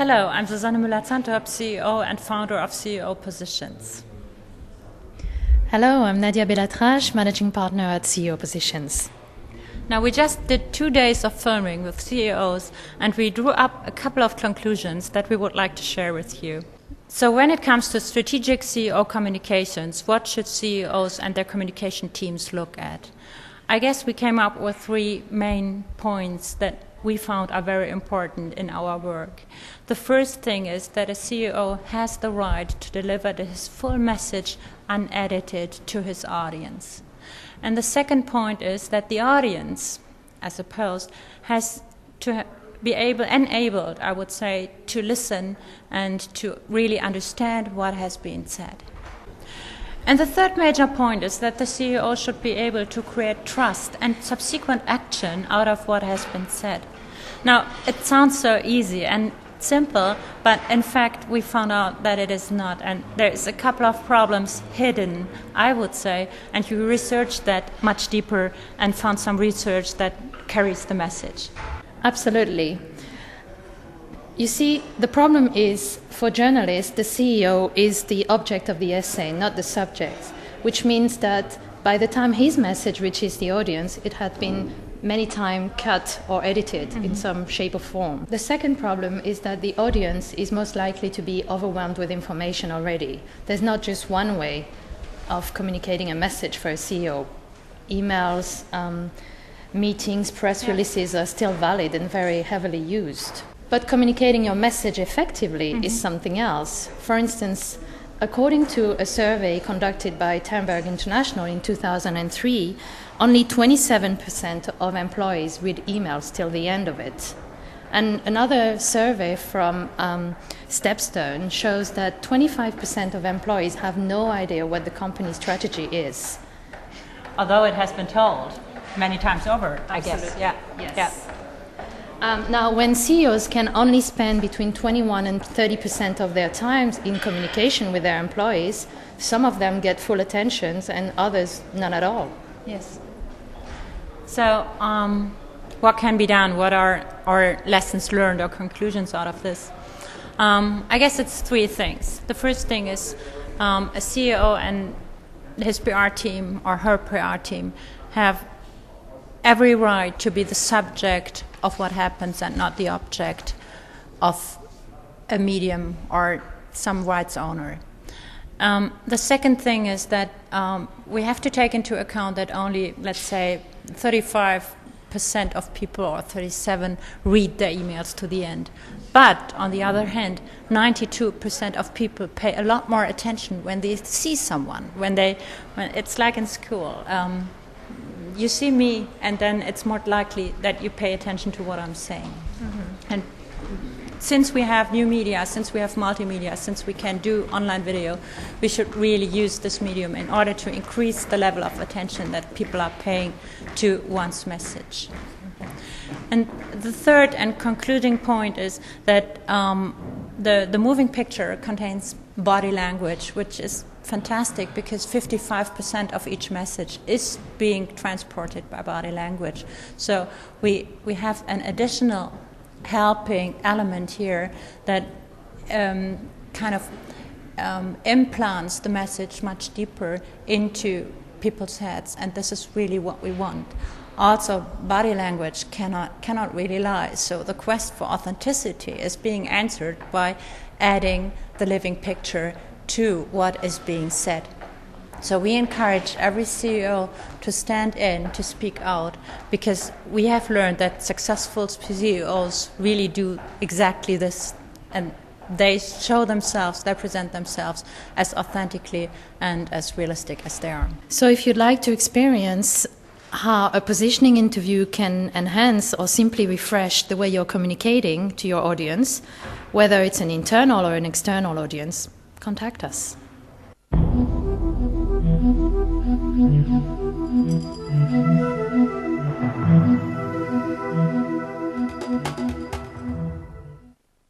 Hello, I'm Susanne Müller-Zantop, CEO and founder of CEO Positions. Hello, I'm Belatrache, managing partner at CEO Positions. Now, we just did 2 days of filming with CEOs, and we drew up a couple of conclusions that we would like to share with you. So when it comes to strategic CEO communications, what should CEOs and their communication teams look at? I guess we came up with 3 main points that we found are very important in our work. The first thing is that a CEO has the right to deliver his full message unedited to his audience. And the second point is that the audience, as opposed, has to be enabled, I would say, to listen and to really understand what has been said. And the third major point is that the CEO should be able to create trust and subsequent action out of what has been said. Now, it sounds so easy and simple, but in fact we found out that it is not, and there's a couple of problems hidden, I would say, and you researched that much deeper and found some research that carries the message. Absolutely. You see, the problem is, for journalists, the CEO is the object of the essay, not the subject, which means that by the time his message reaches the audience, it had been many times cut or edited in some shape or form. The second problem is that the audience is most likely to be overwhelmed with information already. There's not just one way of communicating a message for a CEO. Emails, meetings, press releases are still valid and very heavily used. But communicating your message effectively is something else. For instance, according to a survey conducted by Ternberg International in 2003, only 27% of employees read emails till the end of it. And another survey from Stepstone shows that 25% of employees have no idea what the company's strategy is. Although it has been told many times over, I guess. Yeah. Yes. Yeah. Now, when CEOs can only spend between 21 and 30% of their time in communication with their employees, some of them get full attention and others none at all. Yes. So, what can be done? What are our lessons learned or conclusions out of this? I guess it's 3 things. The first thing is a CEO and his PR team or her PR team have every right to be the subject of what happens and not the object of a medium or some rights owner. The second thing is that we have to take into account that only, let's say, 35% of people, or 37, read their emails to the end. But on the other hand, 92% of people pay a lot more attention when they see someone, when it's like in school. You see me, and then it's more likely that you pay attention to what I'm saying. And since we have new media, since we have multimedia, since we can do online video, we should really use this medium in order to increase the level of attention that people are paying to one's message. And the third and concluding point is that the moving picture contains body language, which is fantastic because 55% of each message is being transported by body language. So we have an additional helping element here that implants the message much deeper into people's heads, and this is really what we want. Also, body language cannot really lie, so the quest for authenticity is being answered by adding the living picture to what is being said. So we encourage every CEO to stand in, to speak out, because we have learned that successful CEOs really do exactly this, and they show themselves, they present themselves as authentically and as realistic as they are. So if you'd like to experience how a positioning interview can enhance or simply refresh the way you're communicating to your audience, whether it's an internal or an external audience, contact us.